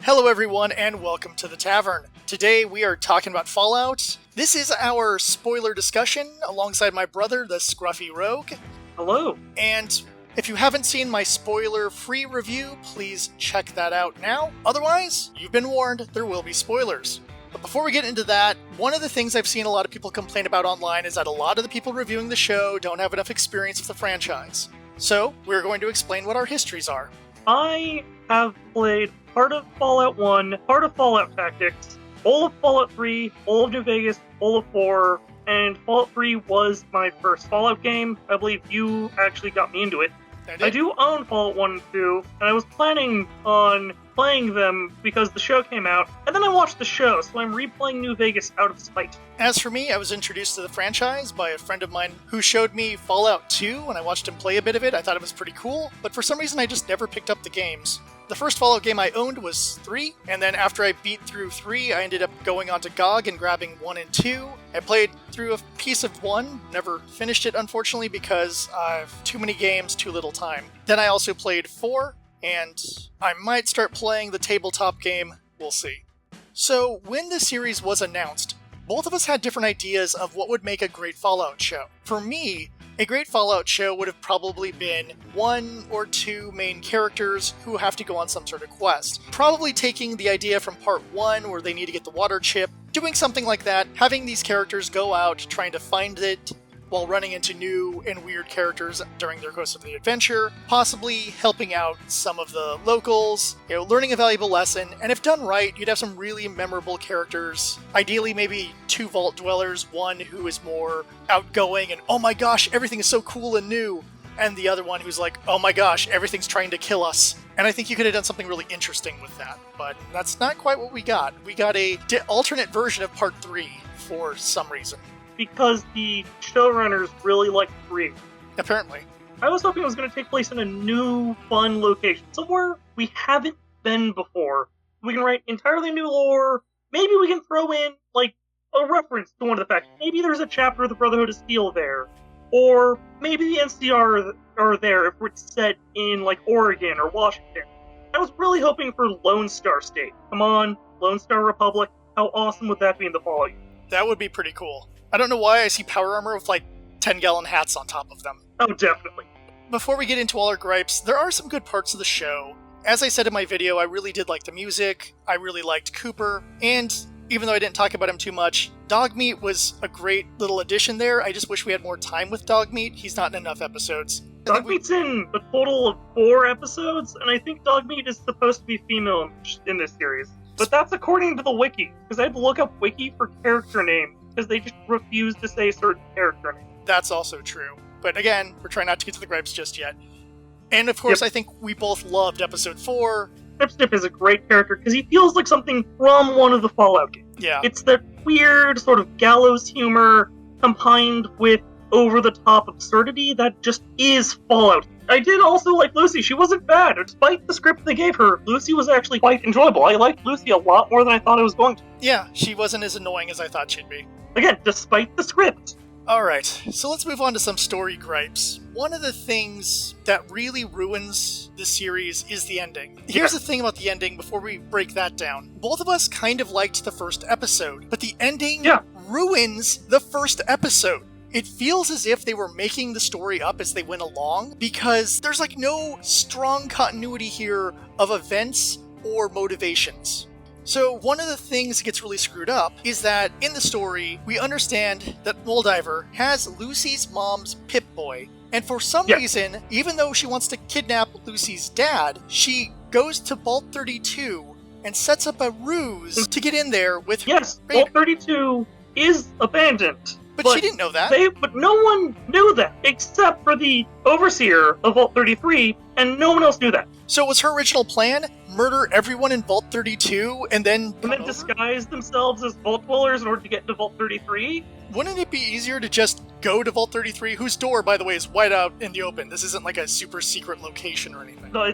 Hello everyone and welcome to the Tavern. Today we are talking about Fallout. This is our spoiler discussion alongside my brother, the Scruffy Rogue. Hello. And if you haven't seen my spoiler-free review, please check that out now. Otherwise, you've been warned, there will be spoilers. But before we get into that, one of the things I've seen a lot of people complain about online is that a lot of the people reviewing the show don't have enough experience with the franchise. So, we're going to explain what our histories are. I have played part of Fallout 1, part of Fallout Tactics, all of Fallout 3, all of New Vegas, all of 4, and Fallout 3 was my first Fallout game. I believe you actually got me into it. I do own Fallout 1 and 2, and I was planning on playing them because the show came out, and then I watched the show, so I'm replaying New Vegas out of spite. As for me, I was introduced to the franchise by a friend of mine who showed me Fallout 2, and I watched him play a bit of it. I thought it was pretty cool, but for some reason I just never picked up the games. The first Fallout game I owned was 3, and then after I beat through 3, I ended up going onto GOG and grabbing 1 and 2. I played through a piece of 1, never finished it unfortunately because I've too many games, too little time. Then I also played 4, and I might start playing the tabletop game, we'll see. So, when the series was announced, both of us had different ideas of what would make a great Fallout show. For me, a great Fallout show would have probably been 1 or 2 main characters who have to go on some sort of quest. Probably taking the idea from part 1 where they need to get the water chip, doing something like that, having these characters go out trying to find it while running into new and weird characters during their course of the adventure, possibly helping out some of the locals, learning a valuable lesson, and if done right, you'd have some really memorable characters. Ideally, maybe 2 vault dwellers, one who is more outgoing and, oh my gosh, everything is so cool and new, and the other one who's like, oh my gosh, everything's trying to kill us. And I think you could have done something really interesting with that, but that's not quite what we got. We got a alternate version of Part 3 for some reason. Because the showrunners really like 3. Apparently. I was hoping it was going to take place in a new, fun location. Somewhere we haven't been before. We can write entirely new lore. Maybe we can throw in, a reference to one of the factions. Maybe there's a chapter of the Brotherhood of Steel there. Or maybe the NCR are there if it's set in, Oregon or Washington. I was really hoping for Lone Star State. Come on, Lone Star Republic. How awesome would that be in the Fallout? That would be pretty cool. I don't know why I see power armor with 10-gallon hats on top of them. Oh, definitely. Before we get into all our gripes, there are some good parts of the show. As I said in my video, I really did like the music, I really liked Cooper, and even though I didn't talk about him too much, Dogmeat was a great little addition there. I just wish we had more time with Dogmeat. He's not in enough episodes. Dogmeat's in a total of 4 episodes, and I think Dogmeat is supposed to be female in this series. But that's according to the wiki, because I had to look up wiki for character names, because they just refuse to say certain character names. That's also true. But again, we're trying not to get to the gripes just yet. And of course, Yep. I think we both loved episode 4. Tripstip is a great character, because he feels like something from one of the Fallout games. Yeah. It's that weird sort of gallows humor, combined with over-the-top absurdity that just is Fallout. I did also like Lucy. She wasn't bad. Despite the script they gave her, Lucy was actually quite enjoyable. I liked Lucy a lot more than I thought I was going to. Yeah, she wasn't as annoying as I thought she'd be. Again, despite the script. Alright, so let's move on to some story gripes. One of the things that really ruins the series is the ending. Here's the thing about the ending before we break that down. Both of us kind of liked the first episode, but the ending ruins the first episode. It feels as if they were making the story up as they went along, because there's no strong continuity here of events or motivations. So one of the things that gets really screwed up is that in the story, we understand that Moldiver has Lucy's mom's Pip-Boy, and for some reason, even though she wants to kidnap Lucy's dad, she goes to Vault 32 and sets up a ruse to get in there with her. Yes, Vault 32 is abandoned. But she didn't know that. But no one knew that, except for the overseer of Vault 33, and no one else knew that. So was her original plan murder everyone in Vault 32 and then disguise themselves as Vault Dwellers in order to get into Vault 33? Wouldn't it be easier to just go to Vault 33, whose door, by the way, is wide out in the open? This isn't a super secret location or anything. No,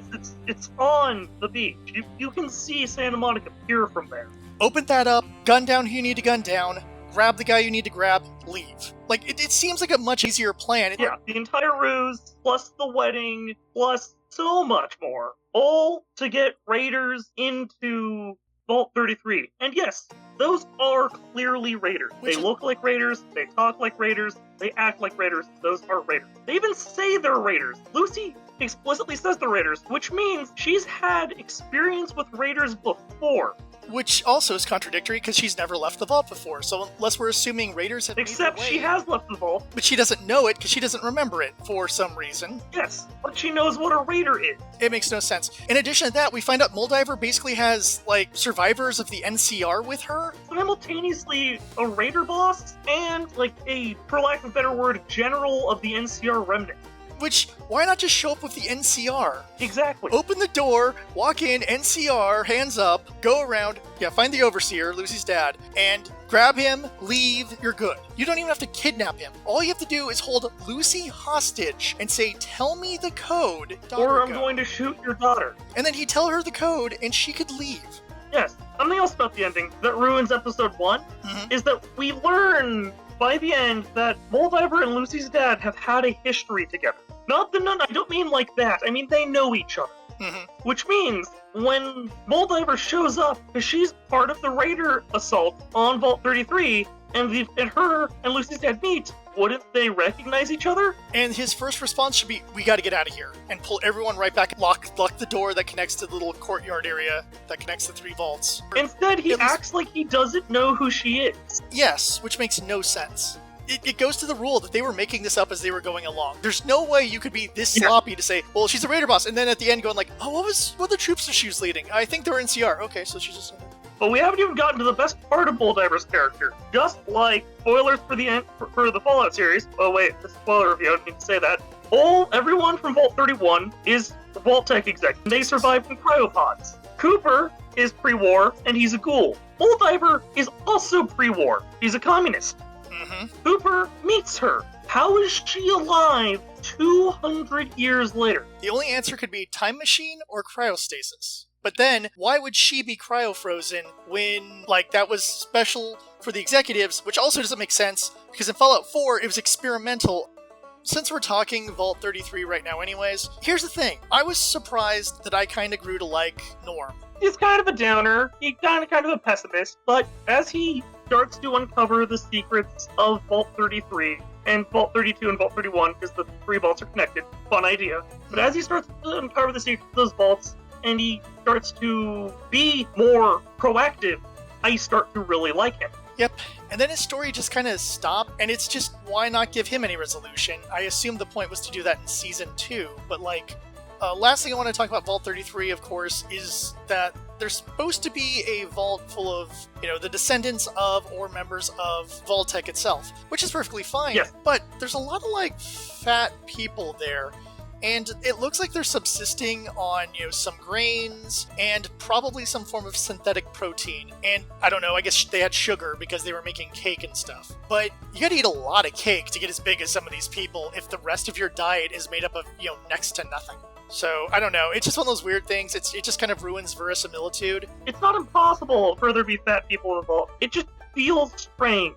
it's on the beach. You can see Santa Monica Pier from there. Open that up, gun down who you need to gun down, grab the guy you need to grab, leave. It seems like a much easier plan. Yeah, the entire ruse, plus the wedding, plus so much more. all to get raiders into Vault 33. And yes, those are clearly raiders. They look like raiders, they talk like raiders, they act like raiders. Those are raiders. They even say they're raiders. Lucy explicitly says they're raiders, which means she's had experience with raiders before. Which also is contradictory because she's never left the vault before. So unless we're assuming raiders have Except she has left the vault. But she doesn't know it because she doesn't remember it for some reason. Yes, but she knows what a raider is. It makes no sense. In addition to that, we find out Moldiver basically has, like, survivors of the NCR with her. Simultaneously a raider boss and, like, a, for lack of a better word, general of the NCR remnant. Which, why not just show up with the NCR? Exactly. Open the door, walk in, NCR, hands up, go around, find the Overseer, Lucy's dad, and grab him, leave, you're good. You don't even have to kidnap him. All you have to do is hold Lucy hostage and say, tell me the code, or I'm going to shoot your daughter. And then he'd tell her the code, and she could leave. Yes. Something else about the ending that ruins episode 1 is that we learn by the end that Moldiver and Lucy's dad have had a history together. Not the nun, I don't mean like that. I mean, they know each other. Which means when Moldiver shows up, because she's part of the raider assault on Vault 33, and her and Lucy's dad meet, wouldn't they recognize each other? And his first response should be, we gotta get out of here, and pull everyone right back, lock the door that connects to the little courtyard area that connects the 3 vaults. Instead, he acts like he doesn't know who she is. Yes, which makes no sense. It goes to the rule that they were making this up as they were going along. There's no way you could be this sloppy to say, well, she's a raider boss, and then at the end going like, oh, what the troops that she was leading? I think they were NCR. Okay, so she's just... But we haven't even gotten to the best part of Moldiver's character. Just like, spoilers for the end for the Fallout series. Oh wait, the spoiler review, I didn't mean to say that. Everyone from Vault 31 is Vault-Tec exec. They survived in cryopods. Cooper is pre-war, and he's a ghoul. Moldiver is also pre-war. He's a communist. Cooper meets her. How is she alive 200 years later? The only answer could be time machine or cryostasis. But then, why would she be cryo-frozen when, like, that was special for the executives, which also doesn't make sense, because in Fallout 4, it was experimental. Since we're talking Vault 33 right now anyways, here's the thing. I was surprised that I kind of grew to like Norm. He's kind of a downer. He's kind of a pessimist, but as he starts to uncover the secrets of Vault 33 and Vault 32 and Vault 31, because the 3 vaults are connected. Fun idea. But as he starts to uncover the secrets of those vaults, and he starts to be more proactive, I start to really like him. Yep, and then his story just kind of stopped, and it's just, why not give him any resolution? I assumed the point was to do that in Season 2, but like, last thing I want to talk about Vault 33, of course, is that there's supposed to be a vault full of, the descendants of or members of Vault-Tec itself, which is perfectly fine, but there's a lot of, like, fat people there, and it looks like they're subsisting on, some grains and probably some form of synthetic protein. And I don't know, I guess they had sugar because they were making cake and stuff. But you gotta eat a lot of cake to get as big as some of these people if the rest of your diet is made up of, next to nothing. So, I don't know, it's just one of those weird things, it just kind of ruins verisimilitude. It's not impossible for there to be fat people involved, it just feels strange.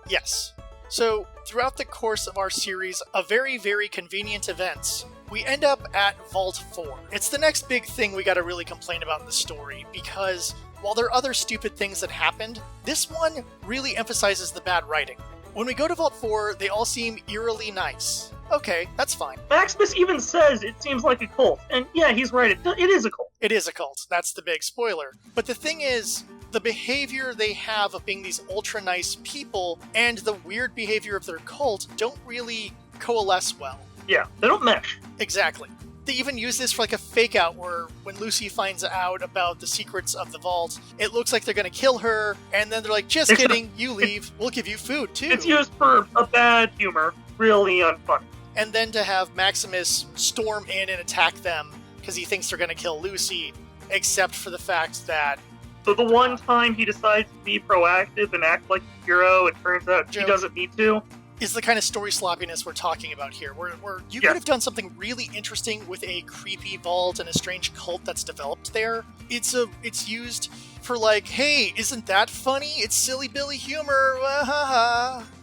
Yes. So, throughout the course of our series of very, very convenient events, we end up at Vault 4. It's the next big thing we gotta really complain about in the story, because while there are other stupid things that happened, this one really emphasizes the bad writing. When we go to Vault 4, they all seem eerily nice. Okay, that's fine. Maximus even says it seems like a cult, and yeah, he's right, it is a cult. It is a cult, that's the big spoiler. But the thing is, the behavior they have of being these ultra nice people and the weird behavior of their cult don't really coalesce well. Yeah, they don't mesh. Exactly. They even use this for like a fake out where when Lucy finds out about the secrets of the vault, it looks like they're going to kill her, and then they're like, just kidding, you leave, we'll give you food too. It's used for a bad humor, really unfun. And then to have Maximus storm in and attack them because he thinks they're going to kill Lucy, except for the fact that... So the one time he decides to be proactive and act like a hero, it turns out he doesn't need to. Is the kind of story sloppiness we're talking about here, where you could have done something really interesting with a creepy vault and a strange cult that's developed there. It's used for like, hey, isn't that funny? It's silly Billy humor,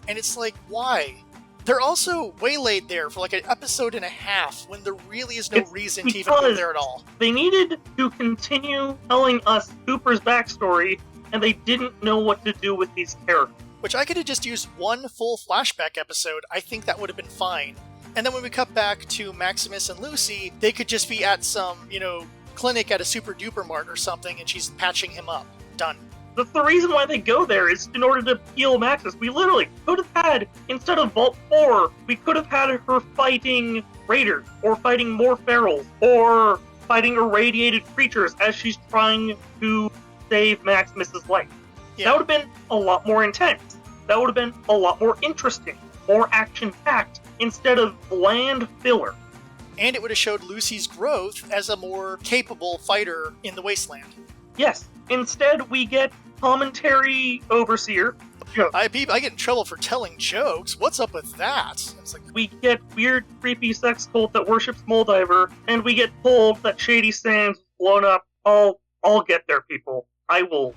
and it's like, why? They're also waylaid there for like an episode and a half when there really is no reason to even go there at all. They needed to continue telling us Cooper's backstory, and they didn't know what to do with these characters. Which I could have just used one full flashback episode. I think that would have been fine. And then when we cut back to Maximus and Lucy, they could just be at some, clinic at a super duper mart or something, and she's patching him up. Done. But the reason why they go there is in order to heal Maximus. We literally could have had, instead of Vault 4, we could have had her fighting raiders, or fighting more ferals, or fighting irradiated creatures as she's trying to save Maximus's life. Yeah. That would have been a lot more intense. That would have been a lot more interesting, more action-packed, instead of bland filler. And it would have showed Lucy's growth as a more capable fighter in the Wasteland. Yes. Instead, we get commentary overseer. I get in trouble for telling jokes. What's up with that? It's like, we get weird, creepy sex cult that worships Moldiver, and we get told that Shady Sands is blown up. I'll get there, people. I will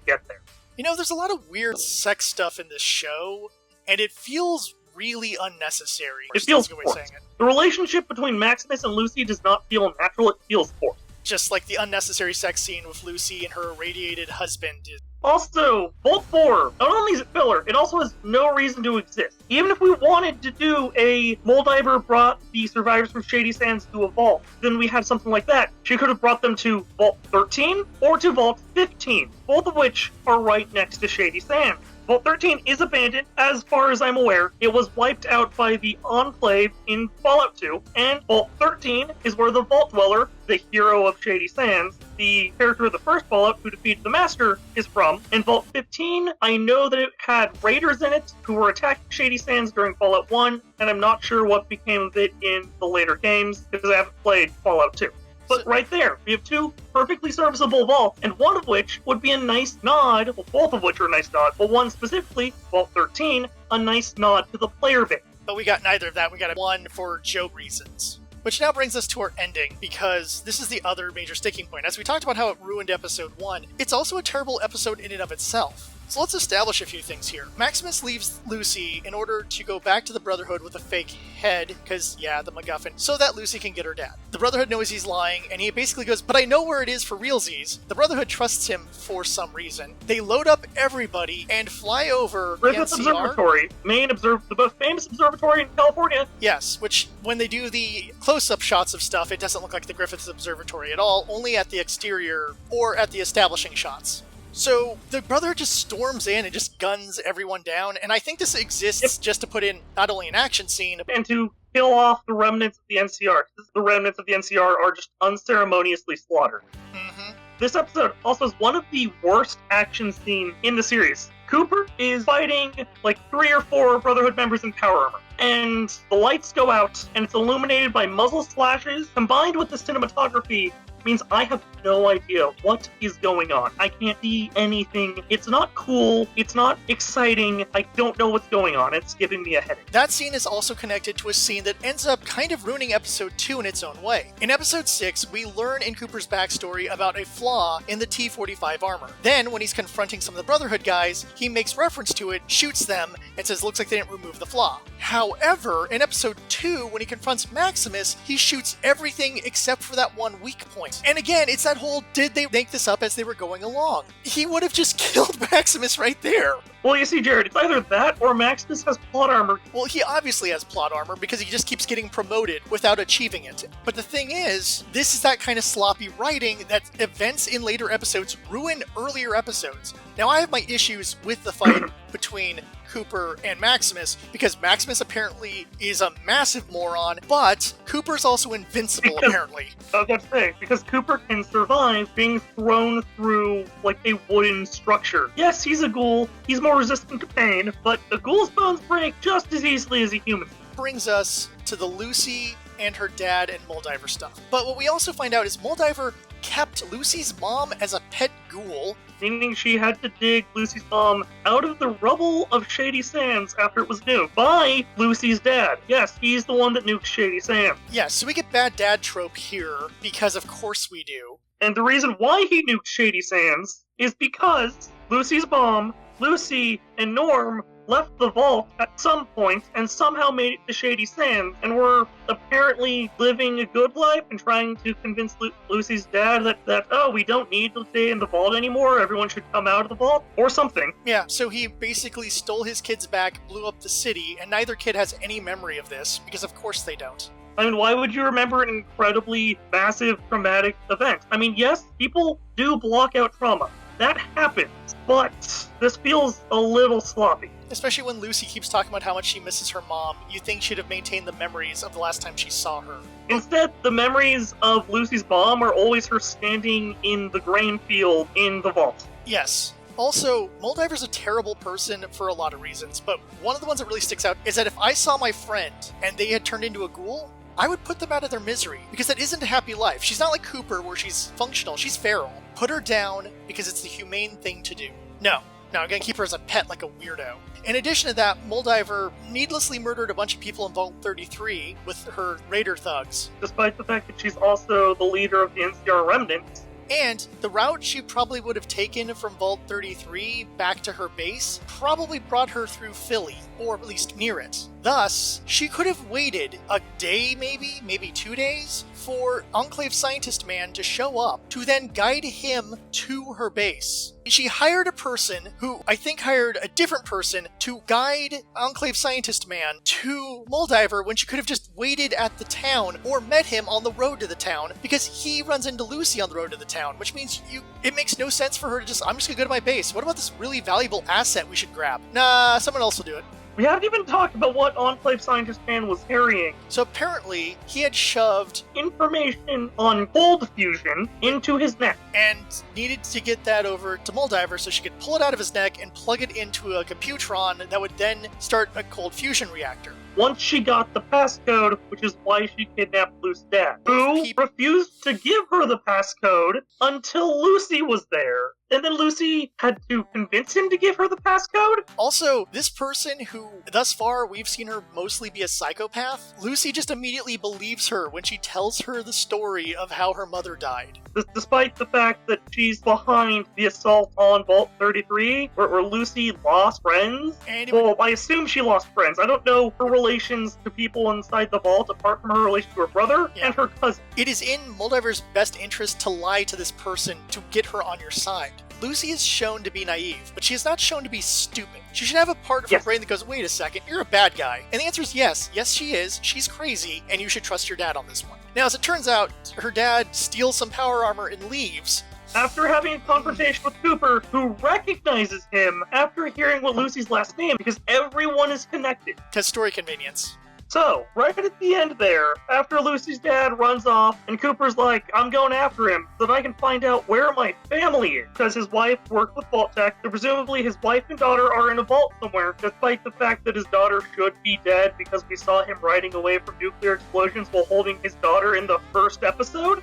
get there. There's a lot of weird sex stuff in this show, and it feels really unnecessary. It feels forced. The relationship between Maximus and Lucy does not feel natural, it feels forced. Just like the unnecessary sex scene with Lucy and her irradiated husband. Also, Vault 4, not only is it filler, it also has no reason to exist. Even if we wanted to do a Moldiver brought the survivors from Shady Sands to a vault, then we had something like that. She could have brought them to Vault 13 or to Vault 15, both of which are right next to Shady Sands. Vault 13 is abandoned, as far as I'm aware. It was wiped out by the Enclave in Fallout 2, and Vault 13 is where the Vault Dweller, the hero of Shady Sands, the character of the first Fallout who defeated the Master, is from. And Vault 15, I know that it had raiders in it who were attacking Shady Sands during Fallout 1, and I'm not sure what became of it in the later games, because I haven't played Fallout 2. But right there, we have two perfectly serviceable vaults, and one of which would be a nice nod, well, both of which are a nice nod, but one specifically, Vault 13, a nice nod to the player base. But we got neither of that. We got one for joke reasons. Which now brings us to our ending, because this is the other major sticking point. As we talked about how it ruined episode 1, it's also a terrible episode in and of itself. So let's establish a few things here. Maximus leaves Lucy in order to go back to the Brotherhood with a fake head, because, the MacGuffin, so that Lucy can get her dad. The Brotherhood knows he's lying, and he basically goes, but I know where it is for realsies. The Brotherhood trusts him for some reason. They load up everybody and fly over Griffith Observatory, the most famous observatory in California. Yes, which, when they do the close-up shots of stuff, it doesn't look like the Griffith Observatory at all, only at the exterior or at the establishing shots. So the Brotherhood just storms in and just guns everyone down, and I think this exists just to put in not only an action scene, and to kill off the remnants of the NCR. The remnants of the NCR are just unceremoniously slaughtered. Mm-hmm. This episode also is one of the worst action scenes in the series. Cooper is fighting like 3 or 4 Brotherhood members in power armor, and the lights go out, and it's illuminated by muzzle slashes, combined with the cinematography means I have no idea what is going on. I can't see anything. It's not cool. It's not exciting. I don't know what's going on. It's giving me a headache. That scene is also connected to a scene that ends up kind of ruining episode 2 in its own way. In episode 6, we learn in Cooper's backstory about a flaw in the T-45 armor. Then, when he's confronting some of the Brotherhood guys, he makes reference to it, shoots them, and says, looks like they didn't remove the flaw. However, in episode 2, when he confronts Maximus, he shoots everything except for that one weak point. And again, it's that whole, did they make this up as they were going along? He would have just killed Maximus right there. Well, you see, Jared, it's either that or Maximus has plot armor. Well, he obviously has plot armor because he just keeps getting promoted without achieving it. But the thing is, this is that kind of sloppy writing that events in later episodes ruin earlier episodes. Now, I have my issues with the fight between Cooper and Maximus, because Maximus apparently is a massive moron, but Cooper's also invincible, apparently. I was about to say, because Cooper can survive being thrown through, like, a wooden structure. Yes, he's a ghoul, he's more resistant to pain, but a ghoul's bones break just as easily as a human. Brings us to the Lucy and her dad and Moldiver stuff. But what we also find out is Moldiver kept Lucy's mom as a pet ghoul, meaning she had to dig Lucy's mom out of the rubble of Shady Sands after it was nuked by Lucy's dad. Yes, he's the one that nuked Shady Sands. Yes, so we get bad dad trope here, because of course we do. And the reason why he nuked Shady Sands is because Lucy's mom, Lucy, and Norm left the vault at some point and somehow made it to Shady Sands and were apparently living a good life and trying to convince Lucy's dad that, oh, we don't need to stay in the vault anymore, everyone should come out of the vault, or something. Yeah, so he basically stole his kids back, blew up the city, and neither kid has any memory of this, because of course they don't. I mean, why would you remember an incredibly massive traumatic event? I mean, yes, people do block out trauma. That happens, but this feels a little sloppy. Especially when Lucy keeps talking about how much she misses her mom, you think she'd have maintained the memories of the last time she saw her. Instead, the memories of Lucy's mom are always her standing in the grain field in the vault. Yes. Also, Moldiver's a terrible person for a lot of reasons, but one of the ones that really sticks out is that if I saw my friend and they had turned into a ghoul, I would put them out of their misery, because that isn't a happy life. She's not like Cooper, where she's functional, she's feral. Put her down, because it's the humane thing to do. No, I'm gonna keep her as a pet like a weirdo. In addition to that, Moldiver needlessly murdered a bunch of people in Vault 33 with her Raider thugs. Despite the fact that she's also the leader of the NCR Remnant. And the route she probably would have taken from Vault 33 back to her base probably brought her through Philly, or at least near it. Thus, she could have waited a day maybe 2 days, for Enclave Scientist Man to show up, to then guide him to her base. She hired a person who I think hired a different person to guide Enclave Scientist Man to Moldiver when she could have just waited at the town or met him on the road to the town, because he runs into Lucy on the road to the town, which means it makes no sense for her to I'm just gonna go to my base. What about this really valuable asset we should grab? Nah, someone else will do it. We haven't even talked about what Enclave Scientist Man was carrying. So apparently, he had shoved information on cold fusion into his neck. And needed to get that over to Moldiver so she could pull it out of his neck and plug it into a Computron that would then start a cold fusion reactor. Once she got the passcode, which is why she kidnapped Lucy's dad, who refused to give her the passcode until Lucy was there. And then Lucy had to convince him to give her the passcode? Also, this person who, thus far, we've seen her mostly be a psychopath, Lucy just immediately believes her when she tells her the story of how her mother died. Despite the fact that she's behind the assault on Vault 33, where Lucy lost friends. Well, I assume she lost friends. I don't know her relations to people inside the vault, apart from her relation to her brother and her cousin. It is in Moldiver's best interest to lie to this person to get her on your side. Lucy is shown to be naive, but she is not shown to be stupid. She should have a part of her brain that goes, wait a second, you're a bad guy. And the answer is yes. Yes, she is. She's crazy, and you should trust your dad on this one. Now, as it turns out, her dad steals some power armor and leaves. After having a confrontation with Cooper, who recognizes him after hearing what Lucy's last name, because everyone is connected. Because story convenience. So, right at the end there, after Lucy's dad runs off, and Cooper's like, I'm going after him, so that I can find out where my family is. Because his wife worked with Vault-Tec, so presumably his wife and daughter are in a vault somewhere, despite the fact that his daughter should be dead because we saw him riding away from nuclear explosions while holding his daughter in the first episode.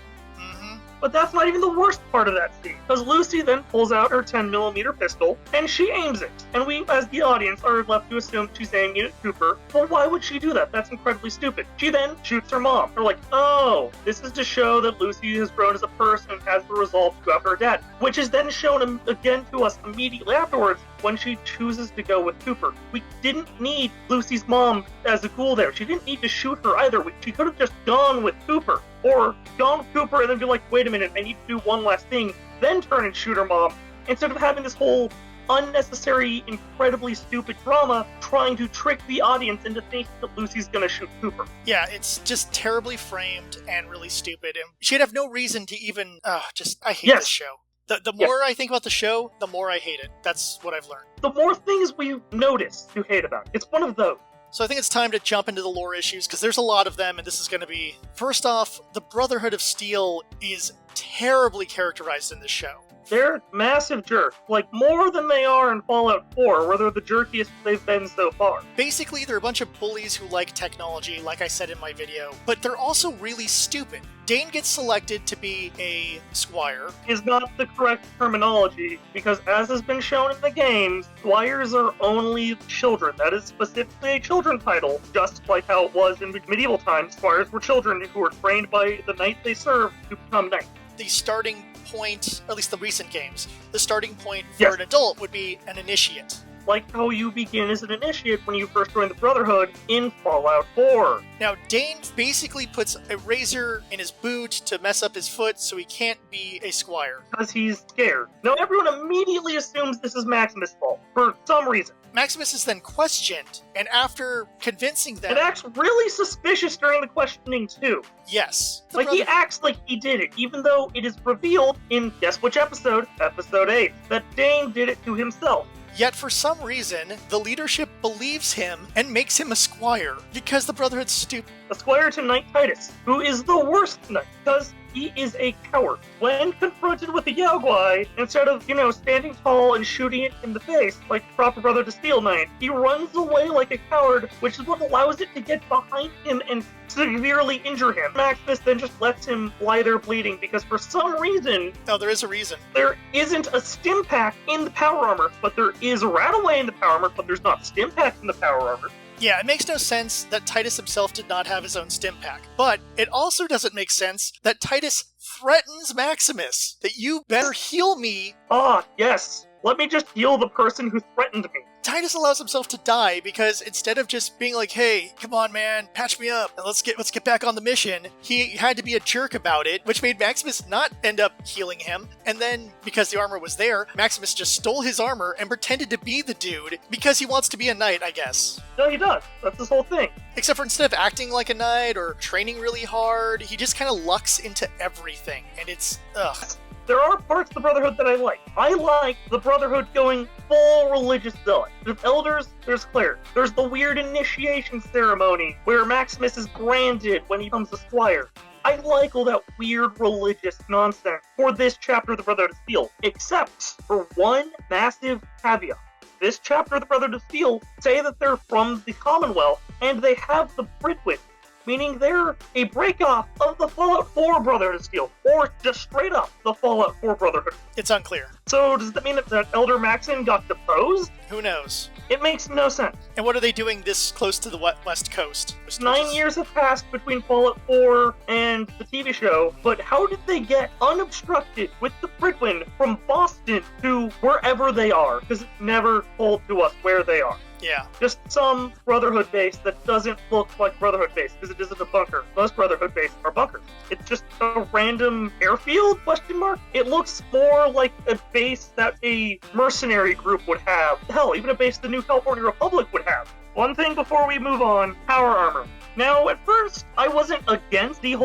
But that's not even the worst part of that scene, because Lucy then pulls out her 10mm pistol, and she aims it. And we, as the audience, are left to assume she's aiming it at Cooper. Well, why would she do that? That's incredibly stupid. She then shoots her mom. They're like, oh, this is to show that Lucy has grown as a person and has the resolve to go after her dad. Which is then shown again to us immediately afterwards, when she chooses to go with Cooper. We didn't need Lucy's mom as a ghoul there. She didn't need to shoot her either. She could have just gone with Cooper. Or gone with Cooper and then be like, wait a minute, I need to do one last thing, then turn and shoot her mom, instead of having this whole unnecessary, incredibly stupid drama trying to trick the audience into thinking that Lucy's gonna shoot Cooper. Yeah, it's just terribly framed and really stupid. And she'd have no reason to even... I hate this show. The more I think about the show, the more I hate it. That's what I've learned. The more things we notice to hate about it. It's one of those. So I think it's time to jump into the lore issues, because there's a lot of them, and this is going to be... First off, the Brotherhood of Steel is terribly characterized in this show. They're massive jerks, like more than they are in Fallout 4, where they're the jerkiest they've been so far. Basically, they're a bunch of bullies who like technology, like I said in my video, but they're also really stupid. Dane gets selected to be a squire. Is not the correct terminology, because as has been shown in the games, squires are only children. That is specifically a children title, just like how it was in medieval times. Squires were children who were trained by the knight they served to become knights. The starting point, or at least the recent games, the starting point for an adult would be an initiate. like how you begin as an initiate when you first join the Brotherhood in Fallout 4. Now, Dane basically puts a razor in his boot to mess up his foot so he can't be a squire. Because he's scared. Now everyone immediately assumes this is Maximus' fault, for some reason. Maximus is then questioned, and after convincing them... It acts really suspicious during the questioning, too. Yes. He acts like he did it, even though it is revealed in, guess which episode? Episode 8, that Dane did it to himself. Yet for some reason, the leadership believes him and makes him a squire, because the Brotherhood's stupid. A squire to Knight Titus, who is the worst knight, because he is a coward. When confronted with a Yaogwai, instead of, standing tall and shooting it in the face, like the proper Brother to Steel Knight, he runs away like a coward, which is what allows it to get behind him and severely injure him. Maximus then just lets him lie there bleeding, because for some reason... No, there is a reason. There isn't a stim pack in the power armor, but there is a Radaway in the power armor, but there's not stim packs in the power armor. Yeah, it makes no sense that Titus himself did not have his own stim pack. But it also doesn't make sense that Titus threatens Maximus, that you better heal me. Ah, yes. Let me just heal the person who threatened me. Titus allows himself to die because instead of just being like, hey, come on, man, patch me up, and let's get back on the mission, he had to be a jerk about it, which made Maximus not end up healing him. And then, because the armor was there, Maximus just stole his armor and pretended to be the dude because he wants to be a knight, I guess. No, he does. That's his whole thing. Except for instead of acting like a knight or training really hard, he just kind of lucks into everything, and it's, ugh. There are parts of the Brotherhood that I like. I like the Brotherhood going full religious zealot. There's elders, there's clerics. There's the weird initiation ceremony where Maximus is branded when he becomes a squire. I like all that weird religious nonsense for this chapter of the Brotherhood of Steel, except for one massive caveat. This chapter of the Brotherhood of Steel say that they're from the Commonwealth, and they have the Bridwin, meaning they're a breakoff of the Fallout 4 Brotherhood of Steel, or just straight up the Fallout 4 Brotherhood. It's unclear. So does that mean that Elder Maxon got deposed? Who knows? It makes no sense. And what are they doing this close to the West Coast? 9 years have passed between Fallout 4 and the TV show, but how did they get unobstructed with the Bridwin from Boston to wherever they are? Because it's never told to us where they are. Yeah. Just some Brotherhood base that doesn't look like Brotherhood base, because it isn't a bunker. Most Brotherhood bases are bunkers. It's just a random airfield, question mark? It looks more like a base that a mercenary group would have. Hell, even a base the New California Republic would have. One thing before we move on, power armor. Now, at first, I wasn't against the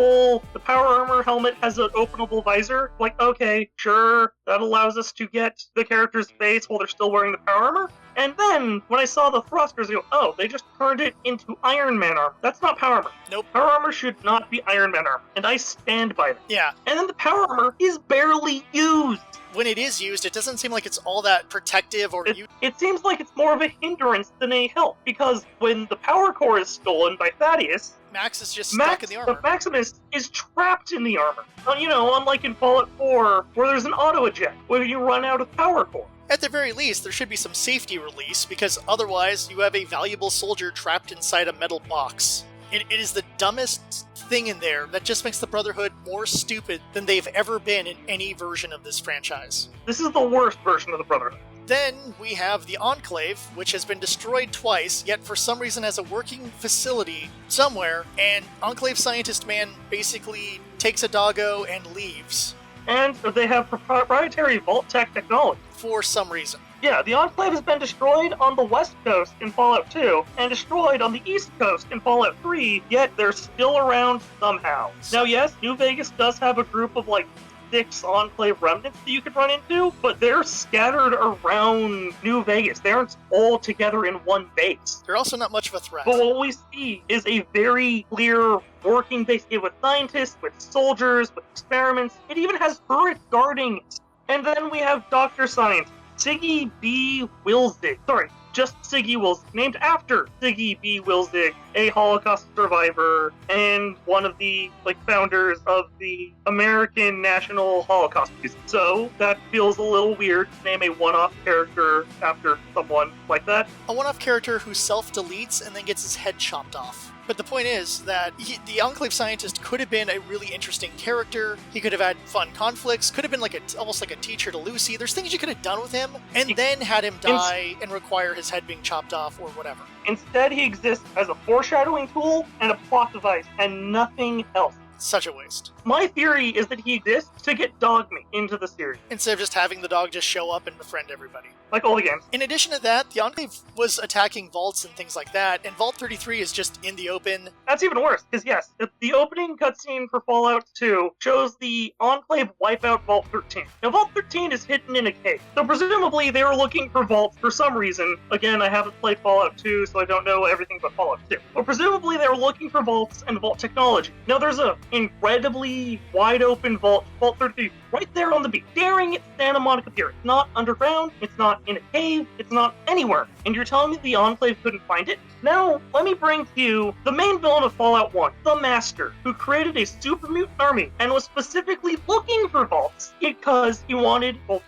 power armor helmet has an openable visor. Like, okay, sure, that allows us to get the character's face while they're still wearing the power armor. And then, when I saw the thrusters, I go, oh, they just turned it into Iron Man armor. That's not power armor. Nope. Power armor should not be Iron Man armor, and I stand by that. Yeah. And then the power armor is barely used. When it is used, it doesn't seem like it's all that protective or... It seems like it's more of a hindrance than a help, because when the power core is stolen by Thaddeus, Max is just stuck in the armor. Maximus is trapped in the armor. Unlike in Fallout 4, where there's an auto-eject, where you run out of power core. At the very least, there should be some safety release, because otherwise you have a valuable soldier trapped inside a metal box. It is the dumbest thing in there that just makes the Brotherhood more stupid than they've ever been in any version of this franchise. This is the worst version of the Brotherhood. Then we have the Enclave, which has been destroyed twice, yet for some reason has a working facility somewhere, and Enclave Scientist Man basically takes a doggo and leaves. And they have proprietary Vault-Tec technology. For some reason. Yeah, the Enclave has been destroyed on the West Coast in Fallout 2, and destroyed on the East Coast in Fallout 3, yet they're still around somehow. Now yes, New Vegas does have a group of 6 Enclave remnants that you could run into, but they're scattered around New Vegas. They aren't all together in one base. They're also not much of a threat. But what we see is a very clear working base with scientists, with soldiers, with experiments. It even has turret guarding it. And then we have Dr. Science, Siggy B. Wilzig. Sorry, just Siggy Wilzig, named after Siggy B. Wilzig, a Holocaust survivor and one of the founders of the American National Holocaust Museum. So that feels a little weird to name a one-off character after someone like that. A one-off character who self-deletes and then gets his head chopped off. But the point is that the Enclave scientist could have been a really interesting character. He could have had fun conflicts, could have been almost like a teacher to Lucy. There's things you could have done with him, and then had him die and require his head being chopped off or whatever. Instead, he exists as a foreshadowing tool and a plot device, and nothing else. Such a waste. My theory is that he exists to get Dogmeat into the series. Instead of just having the dog just show up and befriend everybody. Like all the games. In addition to that, the Enclave was attacking vaults and things like that, and Vault 33 is just in the open. That's even worse, because yes, the opening cutscene for Fallout 2 shows the Enclave wipe out Vault 13. Now, Vault 13 is hidden in a cave, so presumably they were looking for vaults for some reason. Again, I haven't played Fallout 2, so I don't know everything about Fallout 2. But presumably they were looking for vaults and vault technology. Now, there's a incredibly wide open vault, Vault 33, right there on the beach, staring at Santa Monica Pier. It's not underground, it's not in a cave, it's not anywhere. And you're telling me the Enclave couldn't find it? Now, let me bring to you the main villain of Fallout 1, the Master, who created a super mutant army and was specifically looking for vaults because he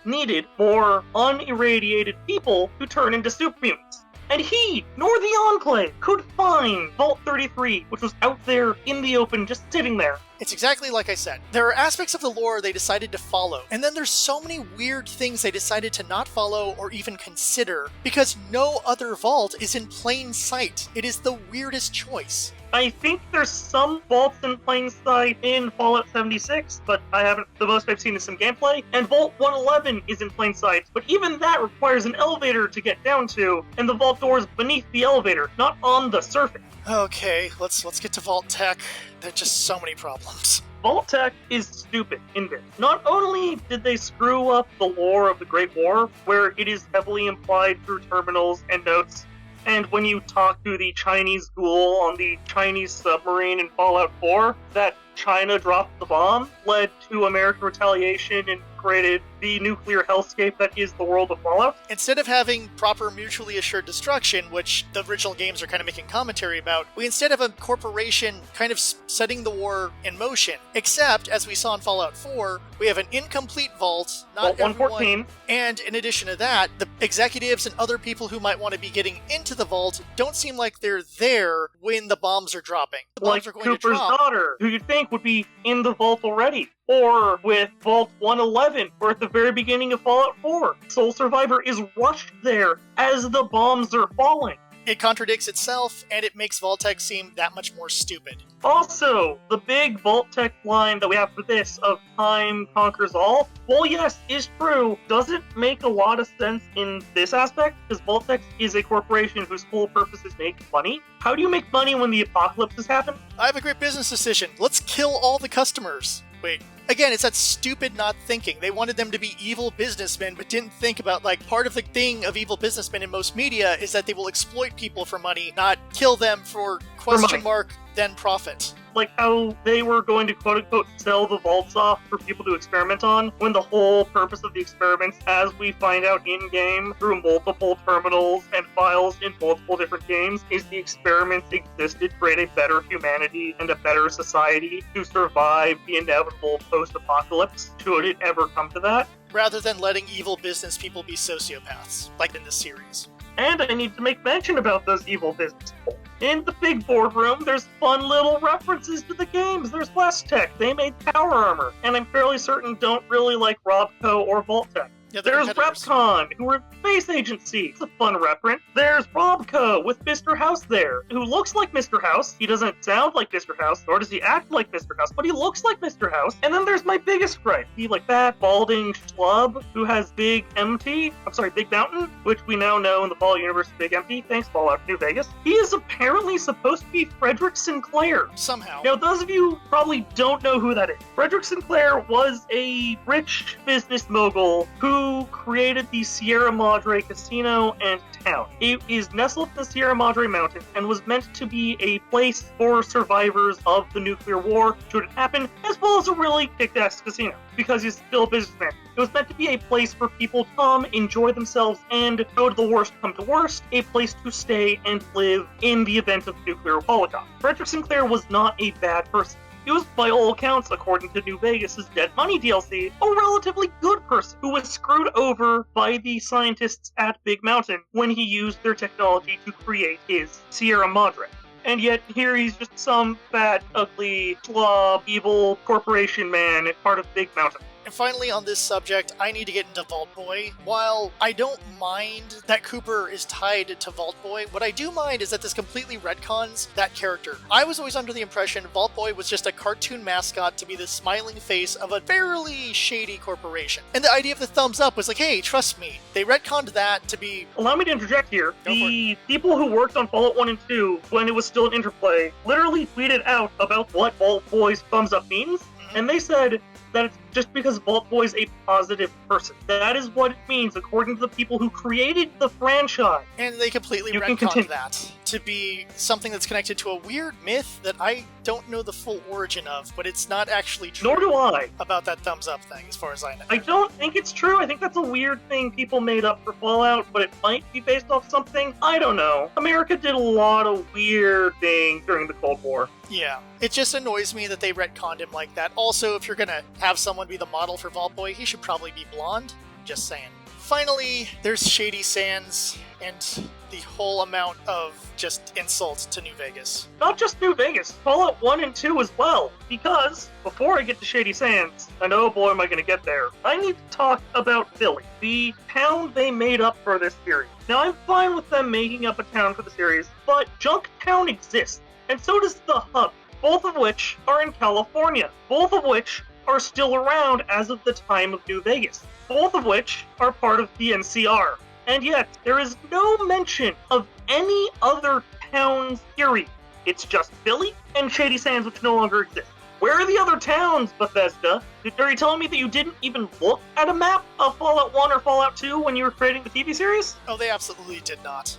needed more unirradiated people who turn into super mutants. And he, nor the Enclave, could find Vault 33, which was out there in the open, just sitting there. It's exactly like I said. There are aspects of the lore they decided to follow, and then there's so many weird things they decided to not follow or even consider, because no other vault is in plain sight. It is the weirdest choice. I think there's some vaults in plain sight in Fallout 76, but the most I've seen is some gameplay. And Vault 111 is in plain sight, but even that requires an elevator to get down to, and the vault doors beneath the elevator, not on the surface. Okay, let's get to Vault Tech. There are just so many problems. Vault Tech is stupid in this. Not only did they screw up the lore of the Great War, where it is heavily implied through terminals and notes, and when you talk to the Chinese ghoul on the Chinese submarine in Fallout 4, that China dropped the bomb led to American retaliation and created the nuclear hellscape that is the world of Fallout. Instead of having proper mutually assured destruction, which the original games are kind of making commentary about, we instead have a corporation kind of setting the war in motion. Except, as we saw in Fallout 4, we have an incomplete vault, not Vault 114. And in addition to that, the executives and other people who might want to be getting into the vault don't seem like they're there when the bombs are dropping. The bombs Like are going Cooper's to drop. daughter, who you'd think would be in the vault already. Or with Vault 111, where at the very beginning of Fallout 4, Sole Survivor is rushed there as the bombs are falling. It contradicts itself, and it makes Vault-Tec seem that much more stupid. Also, the big Vault-Tec line that we have for this of time conquers all, well, yes, is true, doesn't make a lot of sense in this aspect, because Vault-Tec is a corporation whose whole purpose is making money. How do you make money when the apocalypse has happened? I have a great business decision. Let's kill all the customers. Wait. Again, it's that stupid not thinking. They wanted them to be evil businessmen, but didn't think about, part of the thing of evil businessmen in most media is that they will exploit people for money, not kill them for question mark, then profit. Like how they were going to quote-unquote sell the vaults off for people to experiment on, when the whole purpose of the experiments, as we find out in-game through multiple terminals and files in multiple different games, is the experiments existed to create a better humanity and a better society to survive the inevitable post-apocalypse, should it ever come to that. Rather than letting evil business people be sociopaths, like in this series. And I need to make mention about those evil business people. In the big boardroom, there's fun little references to the games. There's WestTech, they made Power Armor, and I'm fairly certain don't really like Robco or Vault-Tec. Yeah, there's Repcon, who are a space agency. It's a fun reference. There's Robco with Mr. House there, who looks like Mr. House. He doesn't sound like Mr. House, nor does he act like Mr. House, but he looks like Mr. House. And then there's my biggest gripe. He like that balding schlub who has Big Mountain, which we now know in the Fallout universe is Big Empty. Thanks, Fallout New Vegas. He is apparently supposed to be Frederick Sinclair. Somehow. Now, those of you probably don't know who that is. Frederick Sinclair was a rich business mogul who created the Sierra Madre Casino and town. It is nestled in the Sierra Madre Mountains and was meant to be a place for survivors of the nuclear war, should it happen, as well as a really kick-ass casino, because he's still a businessman. It was meant to be a place for people to come, enjoy themselves, and go to the worst come to worst, a place to stay and live in the event of nuclear holocaust. Frederick Sinclair was not a bad person. He was, by all accounts, according to New Vegas' Dead Money DLC, a relatively good person who was screwed over by the scientists at Big Mountain when he used their technology to create his Sierra Madre. And yet here he's just some fat, ugly, slob, evil corporation man at part of Big Mountain. And finally, on this subject, I need to get into Vault Boy. While I don't mind that Cooper is tied to Vault Boy, what I do mind is that this completely retcons that character. I was always under the impression Vault Boy was just a cartoon mascot to be the smiling face of a fairly shady corporation. And the idea of the thumbs up was like, hey, trust me. They retconned that to be... Allow me to interject here. The people who worked on Fallout 1 and 2, when it was still an Interplay, literally tweeted out about what Vault Boy's thumbs up means, and they said that it's just because Vault Boy's a positive person. That is what it means, according to the people who created the franchise. And they completely retconned that to be something that's connected to a weird myth that I don't know the full origin of, but it's not actually true. Nor do I. About that thumbs up thing, as far as I know. I don't think it's true. I think that's a weird thing people made up for Fallout, but it might be based off something. I don't know. America did a lot of weird things during the Cold War. Yeah. It just annoys me that they retconned him like that. Also, if you're gonna have someone be the model for Vault Boy, he should probably be blonde. Just saying. Finally, there's Shady Sands and the whole amount of just insult to New Vegas. Not just New Vegas, Fallout 1 and 2 as well, because before I get to Shady Sands, and oh boy am I going to get there, I need to talk about Philly, the town they made up for this series. Now I'm fine with them making up a town for the series, but Junktown exists, and so does the Hub, both of which are in California, both of which are still around as of the time of New Vegas, both of which are part of the NCR. And yet, there is no mention of any other towns, period. It's just Philly and Shady Sands, which no longer exist. Where are the other towns, Bethesda? Are you telling me that you didn't even look at a map of Fallout 1 or Fallout 2 when you were creating the TV series? Oh, they absolutely did not.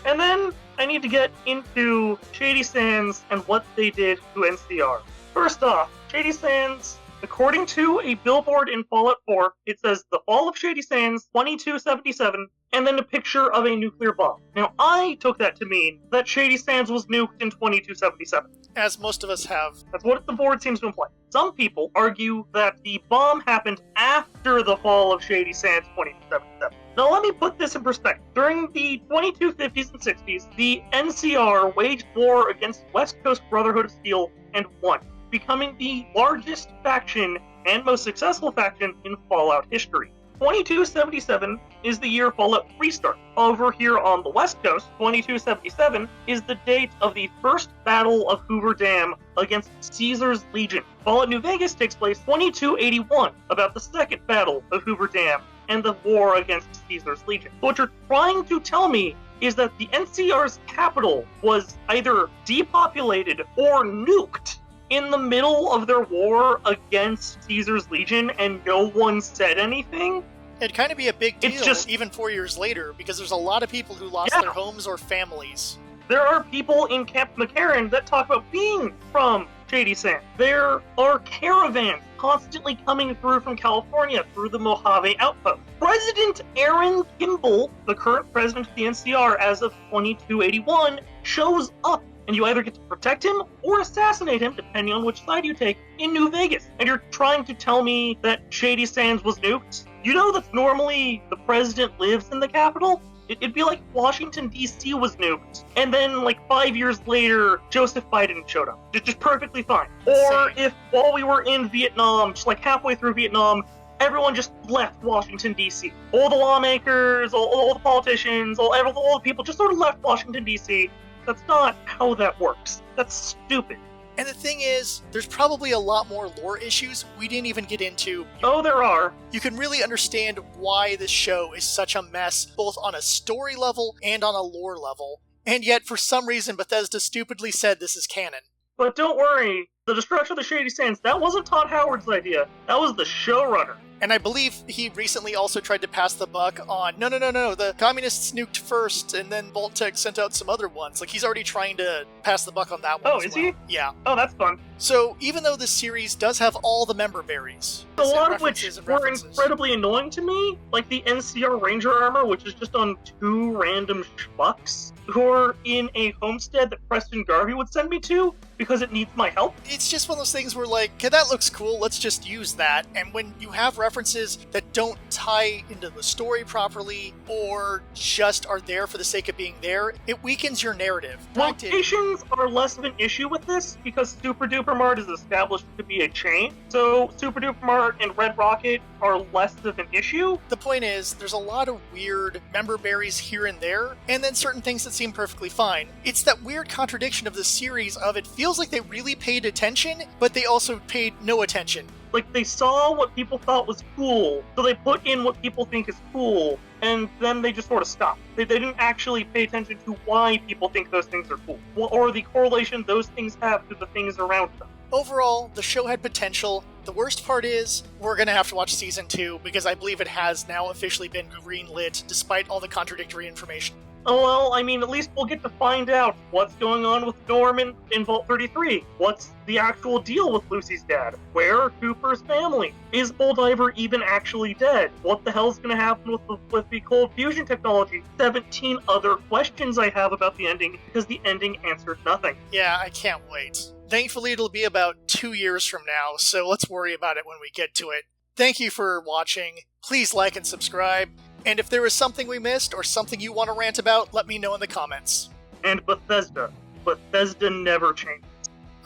And then, I need to get into Shady Sands and what they did to NCR. First off, Shady Sands, according to a billboard in Fallout 4, it says, "The Fall of Shady Sands, 2277, and then a picture of a nuclear bomb. Now, I took that to mean that Shady Sands was nuked in 2277. As most of us have. That's what the board seems to imply. Some people argue that the bomb happened after the fall of Shady Sands 2277. Now, let me put this in perspective. During the 2250s and 60s, the NCR waged war against West Coast Brotherhood of Steel and won, becoming the largest faction and most successful faction in Fallout history. 2277 is the year Fallout 3 started. Over here on the West Coast, 2277 is the date of the first Battle of Hoover Dam against Caesar's Legion. Fallout New Vegas takes place 2281, about the second Battle of Hoover Dam and the war against Caesar's Legion. What you're trying to tell me is that the NCR's capital was either depopulated or nuked in the middle of their war against Caesar's Legion, and no one said anything? It'd kind of be a big deal, It's just, even 4 years later, because there's a lot of people who lost their homes or families. There are people in Camp McCarran that talk about being from Shady Sands. There are caravans constantly coming through from California through the Mojave Outpost. President Aaron Kimball, the current president of the NCR as of 2281, shows up, and you either get to protect him or assassinate him, depending on which side you take, in New Vegas. And you're trying to tell me that Shady Sands was nuked? You know that normally the president lives in the capital? It'd be like Washington, D.C. was nuked, and then, like, 5 years later, Joseph Biden showed up. Just perfectly fine. Or if, while we were in Vietnam, just like halfway through Vietnam, everyone just left Washington, D.C. All the lawmakers, all the politicians, all the people just sort of left Washington, D.C. That's not how that works. That's stupid. And the thing is, there's probably a lot more lore issues we didn't even get into. Oh, there are. You can really understand why this show is such a mess, both on a story level and on a lore level. And yet, for some reason, Bethesda stupidly said this is canon. But don't worry, the destruction of the Shady Sands, that wasn't Todd Howard's idea. That was the showrunner. And I believe he recently also tried to pass the buck on, no, the communists nuked first, and then Vault-Tec sent out some other ones. Like, he's already trying to pass the buck on that one. Oh, is he? Yeah. Oh, that's fun. So, even though this series does have all the member berries, a lot of which were incredibly annoying to me, like the NCR Ranger armor, which is just on 2 random schmucks who are in a homestead that Preston Garvey would send me to because it needs my help. it's just one of those things where, like, okay, that looks cool, let's just use that. And when you have references that don't tie into the story properly, or just are there for the sake of being there, it weakens your narrative. Locations are less of an issue with this, because Super Duper Mart is established to be a chain, so Super Duper Mart and Red Rocket are less of an issue. The point is, there's a lot of weird member berries here and there, and then certain things that seem perfectly fine. It's that weird contradiction of the series of it feels like they really paid attention, but they also paid no attention. Like, they saw what people thought was cool, so they put in what people think is cool, and then they just sort of stopped. They didn't actually pay attention to why people think those things are cool, or the correlation those things have to the things around them. Overall, the show had potential. The worst part is, we're going to have to watch Season 2, because I believe it has now officially been greenlit, despite all the contradictory information. Oh, well, I mean, at least we'll get to find out what's going on with Norman in Vault 33. What's the actual deal with Lucy's dad? Where are Cooper's family? Is Bulldiver even actually dead? What the hell's going to happen with the cold fusion technology? 17 other questions I have about the ending, because the ending answered nothing. Yeah, I can't wait. Thankfully, it'll be about 2 years from now, so let's worry about it when we get to it. Thank you for watching. Please like and subscribe. And if there is something we missed or something you want to rant about, let me know in the comments. And Bethesda. Bethesda never changes.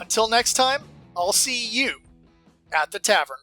Until next time, I'll see you at the tavern.